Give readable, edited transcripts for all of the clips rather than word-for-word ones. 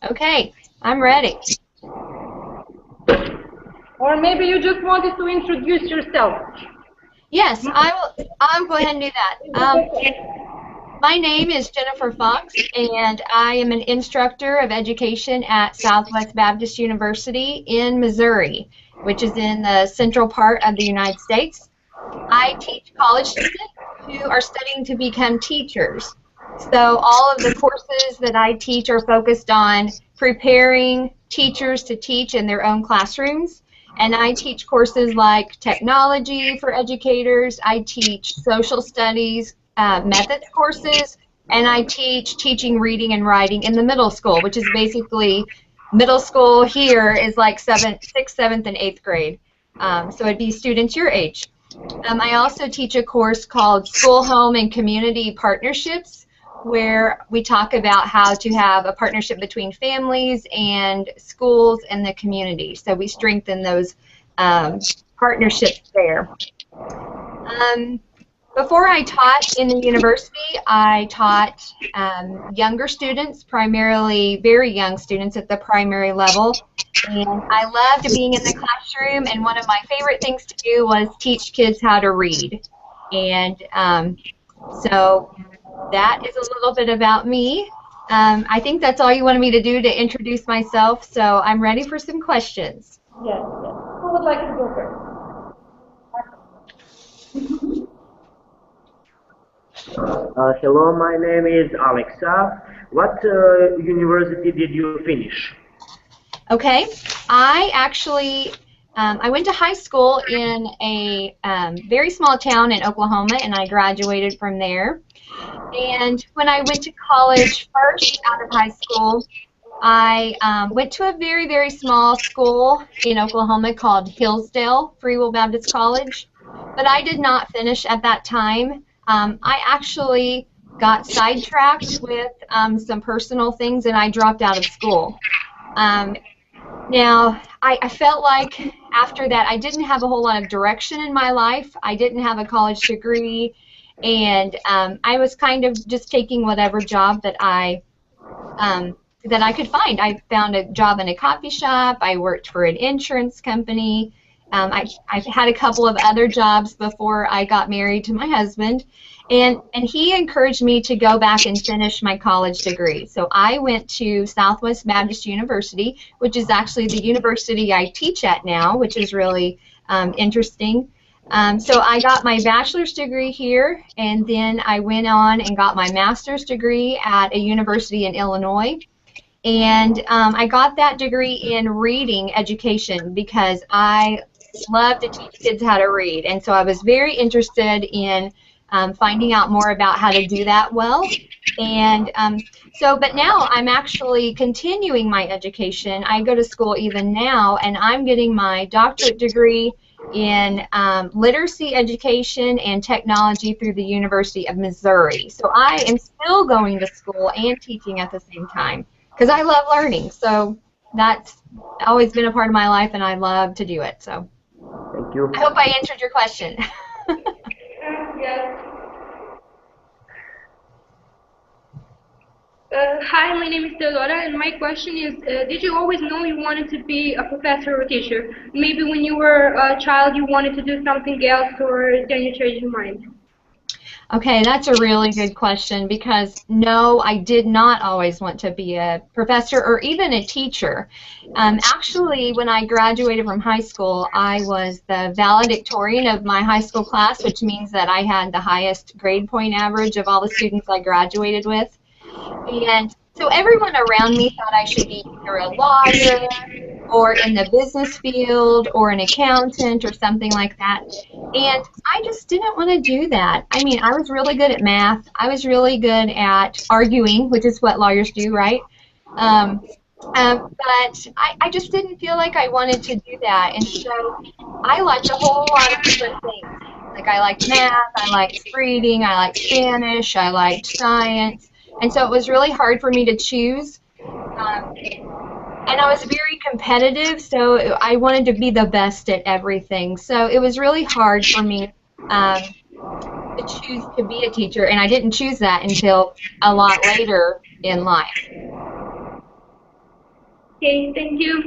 Okay, I'm ready. Or maybe you just wanted to introduce yourself. Yes, I'll go ahead and do that. My name is Jennifer Fox, and I am an instructor of education at Southwest Baptist University in Missouri, which is in the central part of the United States. I teach college students who are studying to become teachers. So all of the courses that I teach are focused on preparing teachers to teach in their own classrooms. And I teach courses like technology for educators, I teach social studies, methods courses, and I teach teaching reading and writing in the middle school, which is basically middle school here is like 6th, 7th, and 8th grade. So it'd be students your age. I also teach a course called School, Home, and Community Partnerships, where we talk about how to have a partnership between families and schools and the community. So we strengthen those partnerships there. Before I taught in the university, I taught younger students, primarily very young students at the primary level. And I loved being in the classroom, and one of my favorite things to do was teach kids how to read. And so that is a little bit about me. I think that's all you wanted me to do to introduce myself, so I'm ready for some questions. Yes, yes. Who would like to go first? Hello, my name is Alexa. What university did you finish? Okay, I actually I went to high school in a very small town in Oklahoma, and I graduated from there. And when I went to college first out of high school, I went to a very, very small school in Oklahoma called Hillsdale Free Will Baptist College, but I did not finish at that time. I actually got sidetracked with some personal things, and I dropped out of school. Now, I felt like after that I didn't have a whole lot of direction in my life. I didn't have a college degree, and I was kind of just taking whatever job that I could find. I found a job in a coffee shop. I worked for an insurance company. I've had a couple of other jobs before I got married to my husband, and he encouraged me to go back and finish my college degree. So I went to Southwest Baptist University, which is actually the university I teach at now, which is really interesting. So I got my bachelor's degree here, and then I went on and got my master's degree at a university in Illinois. And I got that degree in reading education because I love to teach kids how to read. And so I was very interested in finding out more about how to do that well. And but now I'm actually continuing my education. I go to school even now, and I'm getting my doctorate degree in literacy education and technology through the University of Missouri. So I am still going to school and teaching at the same time, because I love learning. So that's always been a part of my life, and I love to do it. So Thank you. I hope I answered your question. Yes. Hi, my name is Theodora, and my question is, did you always know you wanted to be a professor or a teacher? Maybe when you were a child you wanted to do something else, or then you changed your mind? Okay, that's a really good question, because no, I did not always want to be a professor or even a teacher. Actually, when I graduated from high school, I was the valedictorian of my high school class, which means that I had the highest grade point average of all the students I graduated with. And so everyone around me thought I should be either a lawyer or in the business field or an accountant or something like that. And I just didn't want to do that. I mean, I was really good at math. I was really good at arguing, which is what lawyers do, right? But I just didn't feel like I wanted to do that. And so I liked a whole lot of different things. Like I liked math, I liked reading, I liked Spanish, I liked science. And so it was really hard for me to choose. And I was very competitive, so I wanted to be the best at everything. So it was really hard for me to choose to be a teacher, and I didn't choose that until a lot later in life. Okay, thank you.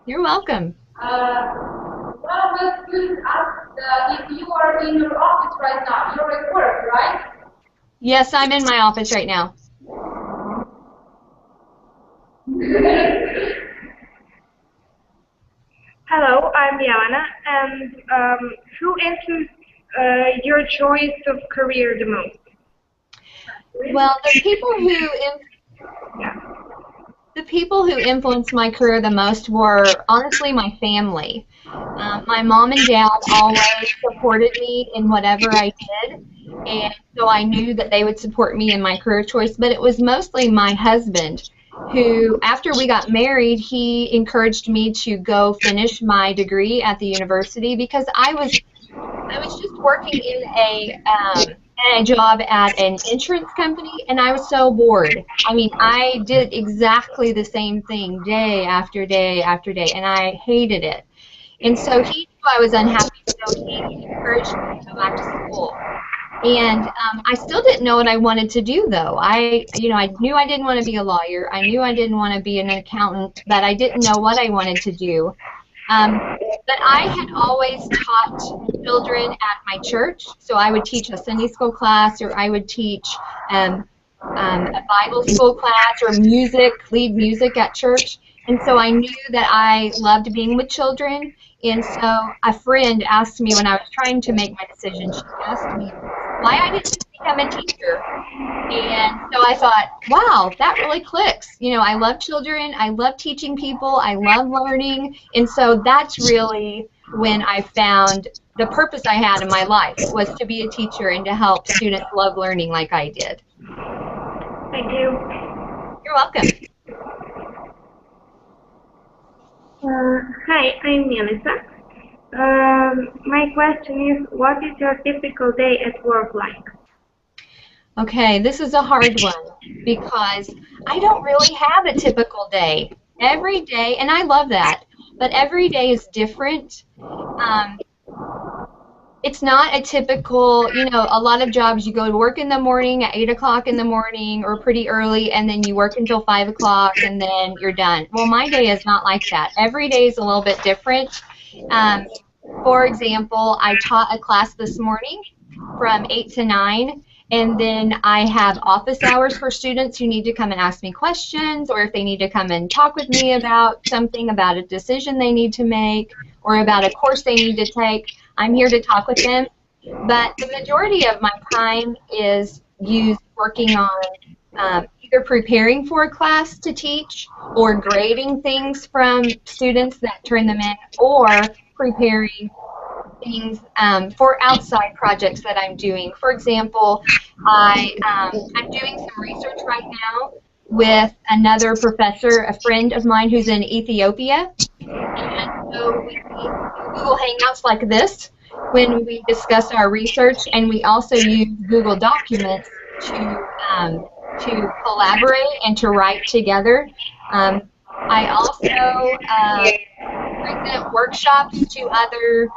You're welcome. One of the students asked if you are in your office right now. You're at work, right? Yes, I'm in my office right now. Hello, I'm Yana, and who influenced your choice of career the most? Well, the people who influenced my career the most were honestly my family. My mom and dad always supported me in whatever I did, and so I knew that they would support me in my career choice, but it was mostly my husband who, after we got married, he encouraged me to go finish my degree at the university because I was just working in a job at an insurance company, and I was so bored. I mean, I did exactly the same thing day after day after day, and I hated it. And so he knew I was unhappy, so he encouraged me to go back to school. And I still didn't know what I wanted to do, though. I knew I didn't want to be a lawyer. I knew I didn't want to be an accountant, but I didn't know what I wanted to do. But I had always taught children at my church, so I would teach a Sunday school class, or I would teach a Bible school class, or lead music at church. And so I knew that I loved being with children. And so a friend asked me when I was trying to make my decision, she asked me why I didn't become a teacher. And so I thought, wow, that really clicks. You know, I love children, I love teaching people, I love learning, and so that's really when I found the purpose I had in my life was to be a teacher and to help students love learning like I did. Thank you. You're welcome. Hi, I'm Melissa. My question is, what is your typical day at work like? Okay, this is a hard one because I don't really have a typical day. Every day, and I love that, but every day is different. It's not a typical, a lot of jobs you go to work in the morning at 8 o'clock in the morning or pretty early, and then you work until 5 o'clock and then you're done. Well, my day is not like that. Every day is a little bit different. For example, I taught a class this morning from 8 to 9. And then I have office hours for students who need to come and ask me questions, or if they need to come and talk with me about something, about a decision they need to make, or about a course they need to take. I'm here to talk with them. But the majority of my time is used working on either preparing for a class to teach, or grading things from students that turn them in, or preparing things for outside projects that I'm doing. For example, I'm doing some research right now with another professor, a friend of mine who's in Ethiopia, and so we do Google Hangouts like this when we discuss our research, and we also use Google Documents to collaborate and to write together. I also present workshops to other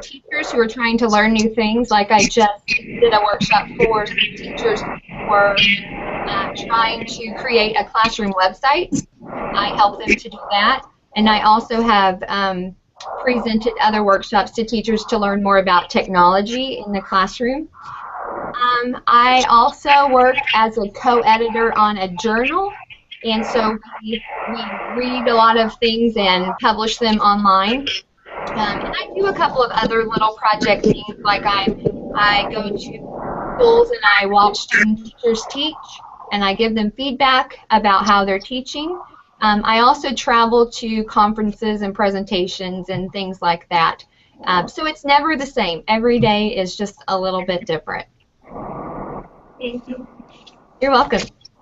teachers who are trying to learn new things. Like I just did a workshop for some teachers who were trying to create a classroom website. I help them to do that. And I also have presented other workshops to teachers to learn more about technology in the classroom. I also work as a co-editor on a journal, and so we read a lot of things and publish them online. And I do a couple of other little project things, like I go to schools and I watch student teachers teach, and I give them feedback about how they're teaching. I also travel to conferences and presentations and things like that. So it's never the same. Every day is just a little bit different. Thank you. You're welcome.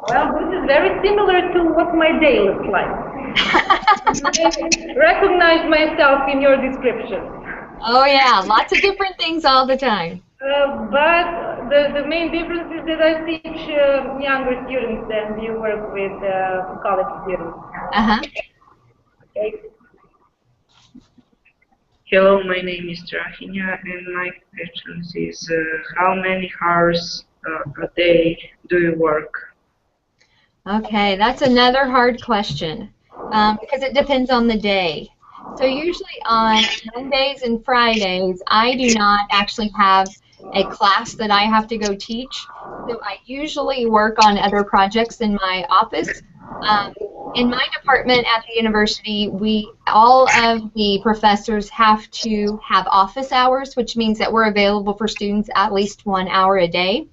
Well, this is very similar to what my day looks like. I recognize myself in your description. Oh yeah, lots of different things all the time. But the main difference is that I teach younger students than you work with college students. Uh-huh. Okay. Hello, my name is Trahinia, and my question is how many hours a day do you work? Okay, that's another hard question. because it depends on the day. So usually on Mondays and Fridays, I do not actually have a class that I have to go teach. So I usually work on other projects in my office. In my department at the university, all of the professors have to have office hours, which means that we're available for students at least 1 hour a day.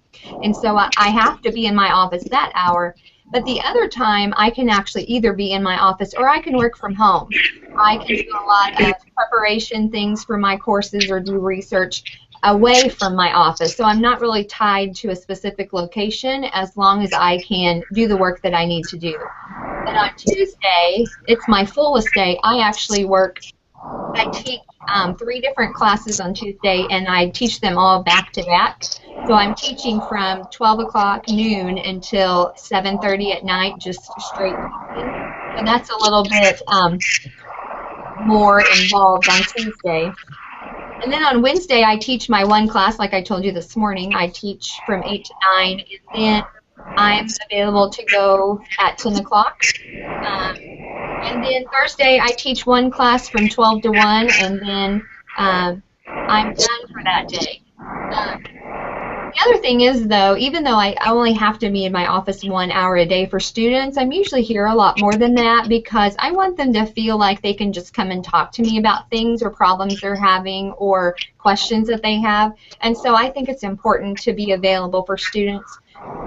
And so I have to be in my office that hour. But the other time, I can actually either be in my office or I can work from home. I can do a lot of preparation things for my courses or do research away from my office. So I'm not really tied to a specific location as long as I can do the work that I need to do. But on Tuesday, it's my fullest day. I actually I teach 3 different classes on Tuesday, and I teach them all back to back. So I'm teaching from 12 o'clock noon until 7:30 at night, just straight teaching. So that's a little bit more involved on Tuesday. And then on Wednesday, I teach my one class, like I told you this morning. I teach from 8 to 9, and then I'm available to go at 10 o'clock. And then Thursday, I teach one class from 12 to 1, and then I'm done for that day. The other thing is, though, even though I only have to be in my office 1 hour a day for students, I'm usually here a lot more than that because I want them to feel like they can just come and talk to me about things or problems they're having or questions that they have. And so I think it's important to be available for students.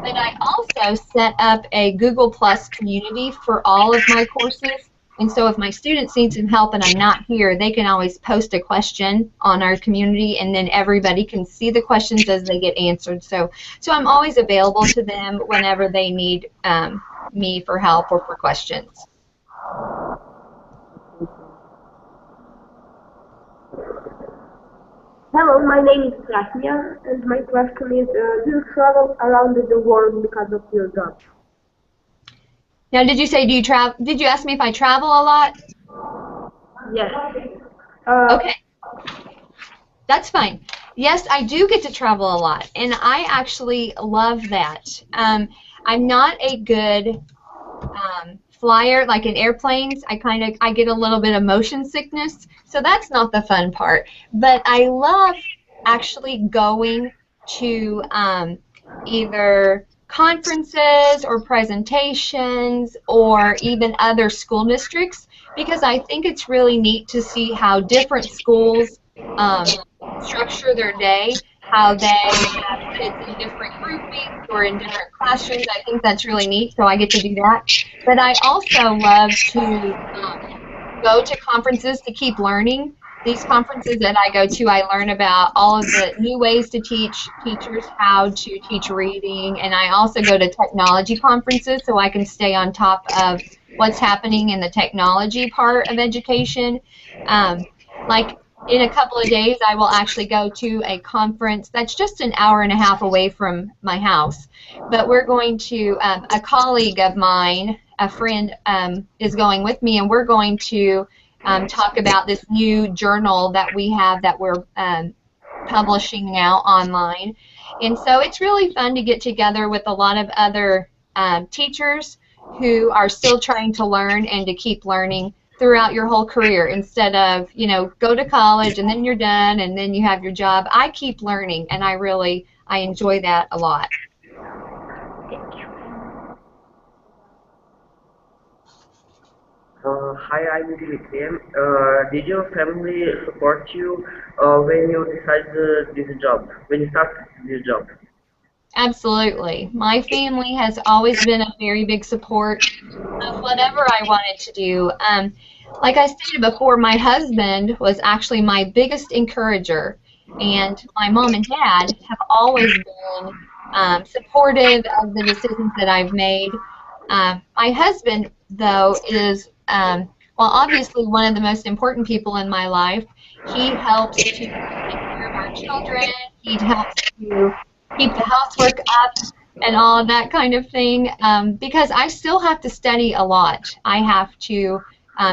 But I also set up a Google Plus community for all of my courses. And so if my students need some help and I'm not here, they can always post a question on our community, and then everybody can see the questions as they get answered. So I'm always available to them whenever they need me for help or for questions. Hello, my name is Krasnia, and my question is, do you travel around the world because of your job? Now, did you say do you travel? Did you ask me if I travel a lot? Yes. Okay. That's fine. Yes, I do get to travel a lot, and I actually love that. I'm not a good flyer, like in airplanes. I get a little bit of motion sickness, so that's not the fun part. But I love actually going to either conferences or presentations or even other school districts, because I think it's really neat to see how different schools structure their day, how they have kids in different groupings or in different classrooms. I think that's really neat, so I get to do that. But I also love to go to conferences to keep learning. These conferences that I go to, I learn about all of the new ways to teach teachers how to teach reading, and I also go to technology conferences so I can stay on top of what's happening in the technology part of education. Like in a couple of days, I will actually go to a conference that's just an hour and a half away from my house, but we're going to, a colleague of mine, a friend, is going with me, and we're going to talk about this new journal that we have that we're publishing now online. And so it's really fun to get together with a lot of other teachers who are still trying to learn and to keep learning throughout your whole career, instead of, go to college and then you're done and then you have your job. I keep learning, and I enjoy that a lot. Hi, I'm Dimitri. Did your family support you when you decided this job, when you started this job? Absolutely. My family has always been a very big support of whatever I wanted to do. Like I stated before, my husband was actually my biggest encourager, and my mom and dad have always been supportive of the decisions that I've made. My husband, though, is obviously one of the most important people in my life. He helps to take care of our children. He helps to keep the housework up and all of that kind of thing, because I still have to study a lot. I have to,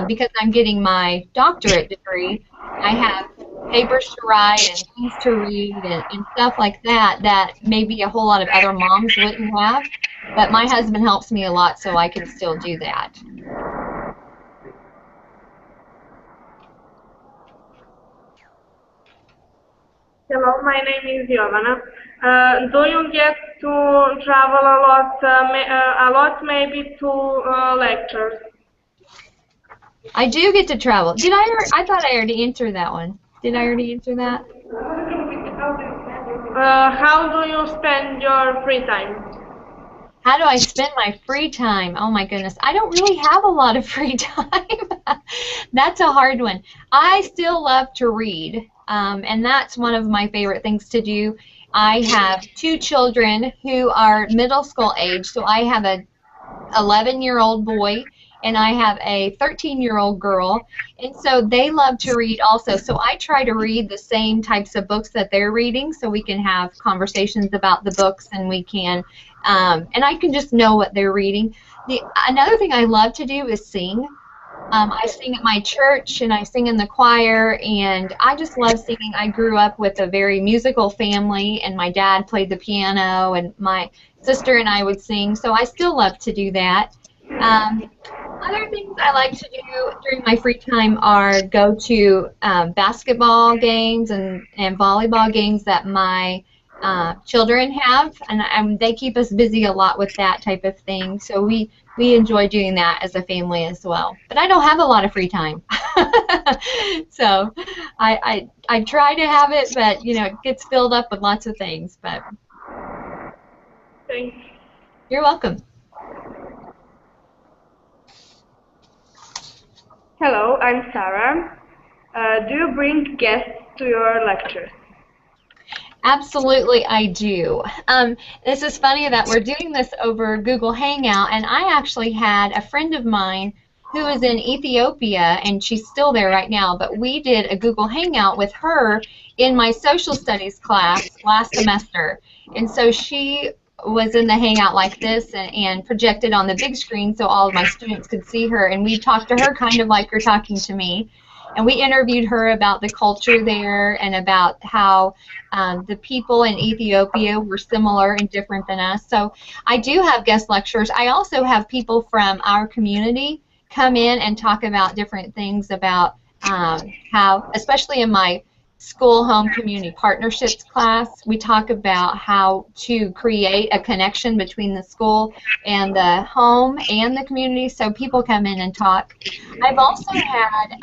because I'm getting my doctorate degree, I have papers to write and things to read and stuff like that that maybe a whole lot of other moms wouldn't have. But my husband helps me a lot, so I can still do that. Hello, my name is Jovana. Do you get to travel a lot maybe to lectures? I do get to travel. I thought I already answered that one. Did I already answer that? How do you spend your free time? How do I spend my free time? Oh my goodness. I don't really have a lot of free time. That's a hard one. I still love to read, and that's one of my favorite things to do. I have 2 children who are middle school age, so I have a 11-year-old boy and I have a 13-year-old girl, and so they love to read also. So I try to read the same types of books that they're reading, so we can have conversations about the books, and we can, and I can just know what they're reading. Another thing I love to do is sing. I sing at my church, and I sing in the choir, and I just love singing. I grew up with a very musical family, and my dad played the piano, and my sister and I would sing, so I still love to do that. Other things I like to do during my free time are go to basketball games and volleyball games that my children have, and they keep us busy a lot with that type of thing. So we enjoy doing that as a family as well. But I don't have a lot of free time, so I try to have it, but you know, it gets filled up with lots of things. But Thanks. You're welcome. Hello, I'm Sarah. Do you bring guests to your lectures? Absolutely, I do. This is funny that we're doing this over Google Hangout, and I actually had a friend of mine who is in Ethiopia, and she's still there right now, but we did a Google Hangout with her in my social studies class last semester, and so she was in the Hangout like this and projected on the big screen so all of my students could see her, and we talked to her kind of like you're talking to me. And we interviewed her about the culture there and about how the people in Ethiopia were similar and different than us. So I do have guest lecturers. I also have people from our community come in and talk about different things about how, especially in my school-home community partnerships class, we talk about how to create a connection between the school and the home and the community, so people come in and talk. I've also had,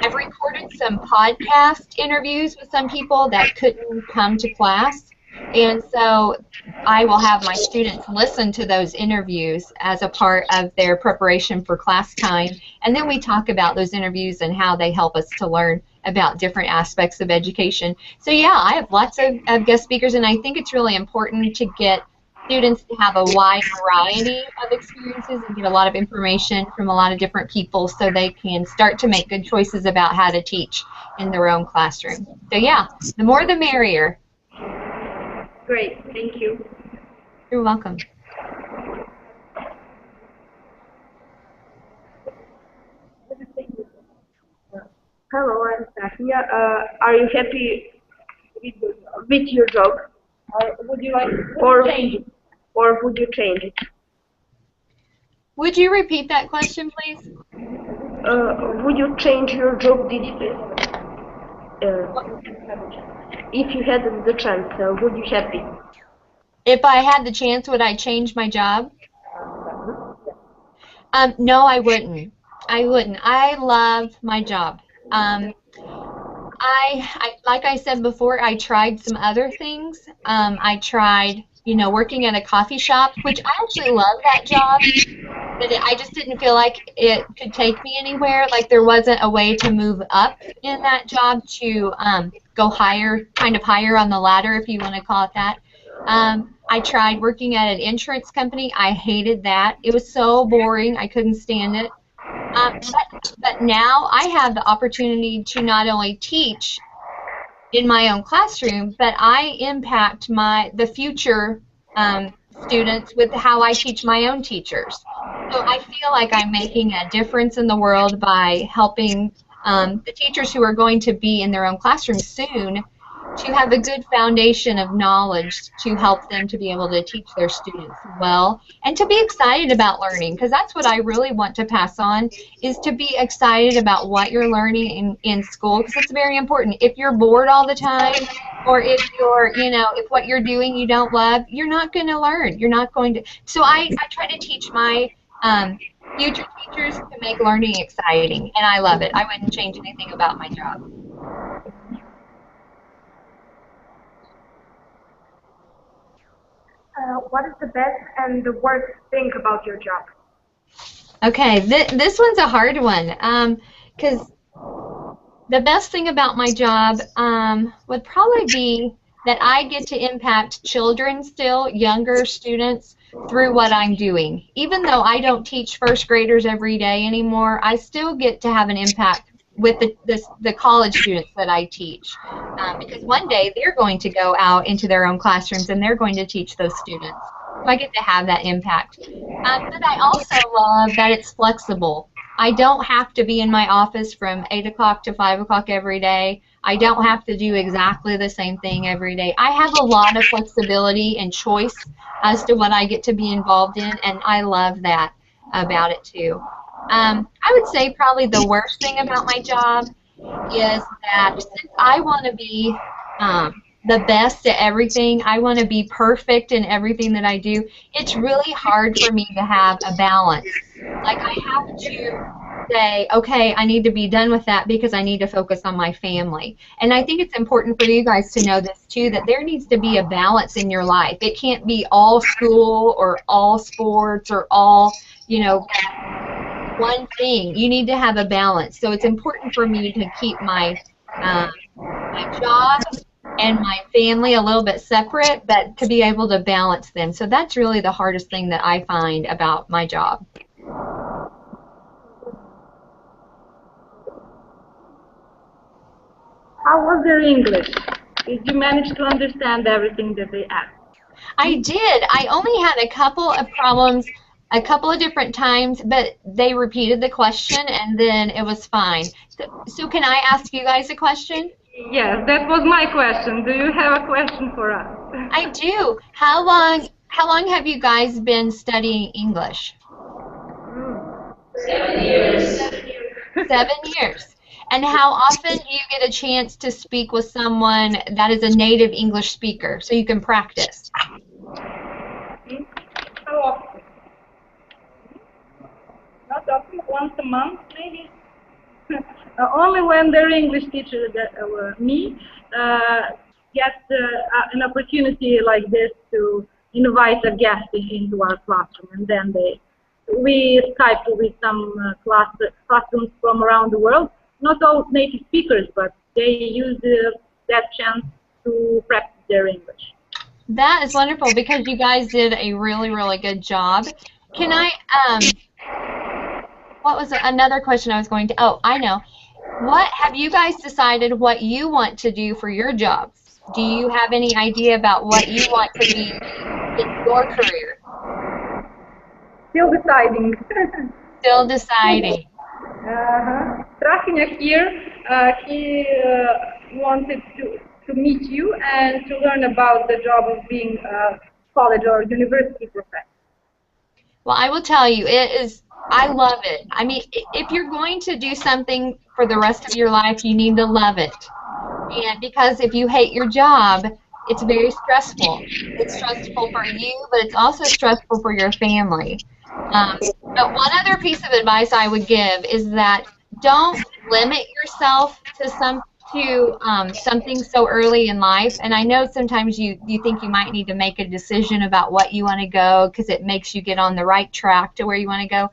I've recorded some podcast interviews with some people that couldn't come to class, and so I will have my students listen to those interviews as a part of their preparation for class time, and then we talk about those interviews and how they help us to learn about different aspects of education. So yeah, I have lots of guest speakers, and I think it's really important to get students to have a wide variety of experiences and get a lot of information from a lot of different people so they can start to make good choices about how to teach in their own classroom. So yeah, the more the merrier. Great, thank you. You're welcome. Hello, I'm Safia. Are you happy with your job? Or would you like to change it? Or would you change it? Would you repeat that question, please? Would you change your job? Did it? If you had the chance, would you happy? If I had the chance, would I change my job? No, I wouldn't. I wouldn't. I love my job. Like I said before, I tried some other things. I tried, you know, working at a coffee shop, which I actually love that job, but I just didn't feel like it could take me anywhere. Like there wasn't a way to move up in that job to go higher, kind of higher on the ladder, if you want to call it that. I tried working at an insurance company. I hated that. It was so boring. I couldn't stand it. But now I have the opportunity to not only teach in my own classroom, but I impact the future students with how I teach my own teachers. So I feel like I'm making a difference in the world by helping the teachers who are going to be in their own classrooms soon to have a good foundation of knowledge to help them to be able to teach their students well and to be excited about learning, because that's what I really want to pass on, is to be excited about what you're learning in school, because it's very important. If you're bored all the time, or if you're, if what you're doing you don't love, you're not going to learn. You're not going to. So I try to teach my future teachers to make learning exciting, and I love it. I wouldn't change anything about my job. What is the best and the worst thing about your job? Okay, this one's a hard one, because the best thing about my job would probably be that I get to impact children still, younger students, through what I'm doing. Even though I don't teach first graders every day anymore, I still get to have an impact with the college students that I teach, because one day they're going to go out into their own classrooms and they're going to teach those students. So I get to have that impact. But I also love that it's flexible. I don't have to be in my office from 8 o'clock to 5 o'clock every day. I don't have to do exactly the same thing every day. I have a lot of flexibility and choice as to what I get to be involved in, and I love that about it too. I would say probably the worst thing about my job is that since I want to be the best at everything, I want to be perfect in everything that I do, it's really hard for me to have a balance. Like, I have to say, okay, I need to be done with that because I need to focus on my family. And I think it's important for you guys to know this too, that there needs to be a balance in your life. It can't be all school or all sports or all, one thing. You need to have a balance. So it's important for me to keep my my job and my family a little bit separate, but to be able to balance them. So that's really the hardest thing that I find about my job. How was their English? Did you manage to understand everything that they asked? I did. I only had a couple of problems a couple of different times, but they repeated the question and then it was fine. So can I ask you guys a question? Yes, that was my question. Do you have a question for us? I do. How long have you guys been studying English? 7 years. 7 years. And how often do you get a chance to speak with someone that is a native English speaker so you can practice? How often? Not often, once a month maybe. Only when their English teacher, me, gets an opportunity like this to invite a guest into our classroom, and then we Skype with some classrooms from around the world. Not all native speakers, but they use that chance to practice their English. That is wonderful because you guys did a really, really good job. Can I, what was another question I was going to, oh, I know. What, have you guys decided what you want to do for your jobs? Do you have any idea about what you want to be in your career? Still deciding. Still deciding. Strahinja here, he wanted to meet you and to learn about the job of being a college or university professor. Well, I will tell you, I love it. I mean, if you're going to do something for the rest of your life, you need to love it. And because if you hate your job, it's very stressful. It's stressful for you, but it's also stressful for your family. But one other piece of advice I would give is that don't limit yourself to something so early in life. And I know sometimes you think you might need to make a decision about what you want to go because it makes you get on the right track to where you want to go.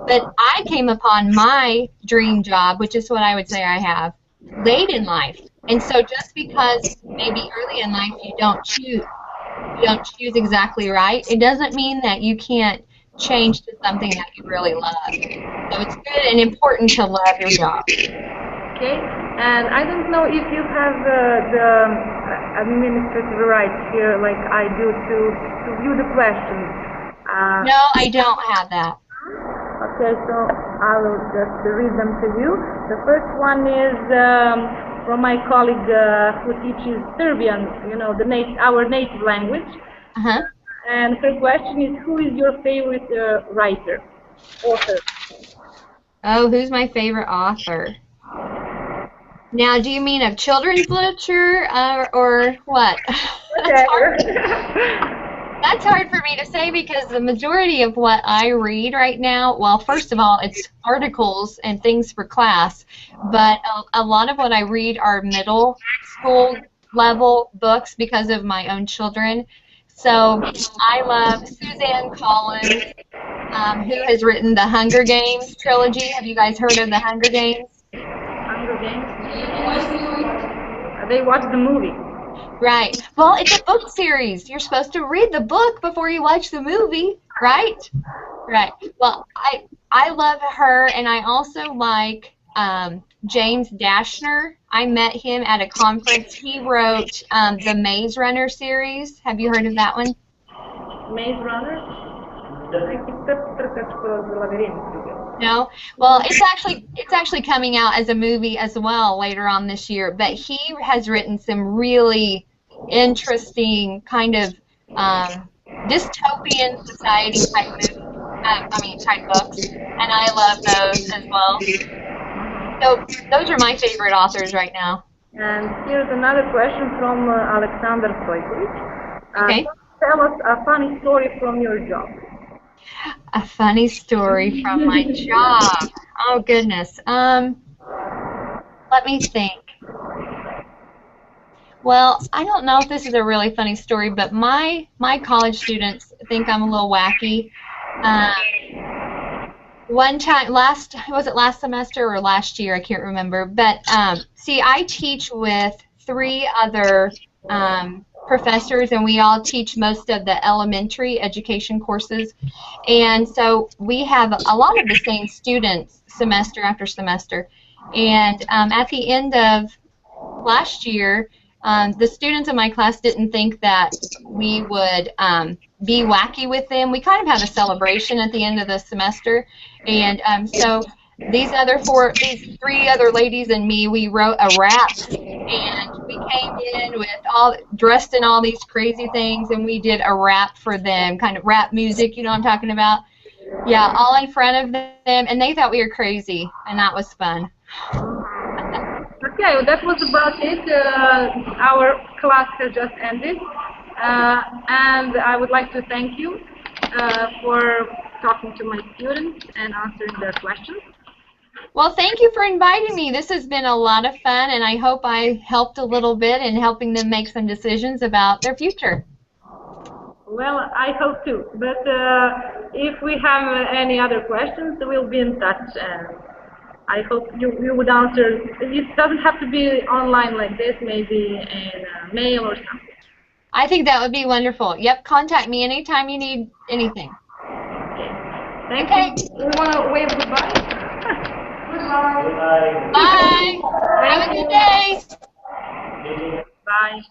But I came upon my dream job, which is what I would say I have, late in life. And so just because maybe early in life you don't choose exactly right, it doesn't mean that you can't change to something that you really love. So it's good and important to love your job. Okay, and I don't know if you have the administrative rights here, like I do, to view the questions. No, I don't have that. Okay, so I will just read them to you. The first one is, from my colleague who teaches Serbian, you know, our native language. Uh-huh. And her question is, who is your favorite writer, author? Oh, who's my favorite author? Now, do you mean of children's literature or what? That's hard for me to say because the majority of what I read right now, well, first of all, it's articles and things for class, but a lot of what I read are middle school level books because of my own children. So I love Suzanne Collins, who has written the Hunger Games trilogy. Have you guys heard of the Hunger Games? Hunger Games? They watched the movie. Right. Well, it's a book series. You're supposed to read the book before you watch the movie, right? Right. Well, I love her, and I also like James Dashner. I met him at a conference. He wrote the Maze Runner series. Have you heard of that one? Maze Runner? No? Well, it's actually coming out as a movie as well later on this year, but he has written some really interesting kind of dystopian society type type books, and I love those as well. So those are my favorite authors right now. And here's another question from Alexander Stojkovic. Okay. Tell us a funny story from your job. A funny story from my job. Oh goodness. Let me think. Well, I don't know if this is a really funny story, but my college students think I'm a little wacky. One time, was it last semester or last year? I can't remember. But see, I teach with 3 other professors, and we all teach most of the elementary education courses. And so we have a lot of the same students semester after semester. And at the end of last year, the students in my class didn't think that we would be wacky with them. We kind of have a celebration at the end of the semester. And so these 3 other ladies and me, we wrote a rap, and we came in with dressed in all these crazy things, and we did a rap for them, kind of rap music, you know what I'm talking about? Yeah, all in front of them, and they thought we were crazy, and that was fun. Okay, well, that was about it. Our class has just ended, and I would like to thank you for talking to my students and answering their questions. Well, thank you for inviting me. This has been a lot of fun, and I hope I helped a little bit in helping them make some decisions about their future. Well, I hope too. But if we have any other questions, we'll be in touch. I hope you would answer. It doesn't have to be online like this, maybe in mail or something. I think that would be wonderful. Yep, contact me anytime you need anything. Okay. Thank you. We want to wave goodbye. Bye. Have a good day. Bye.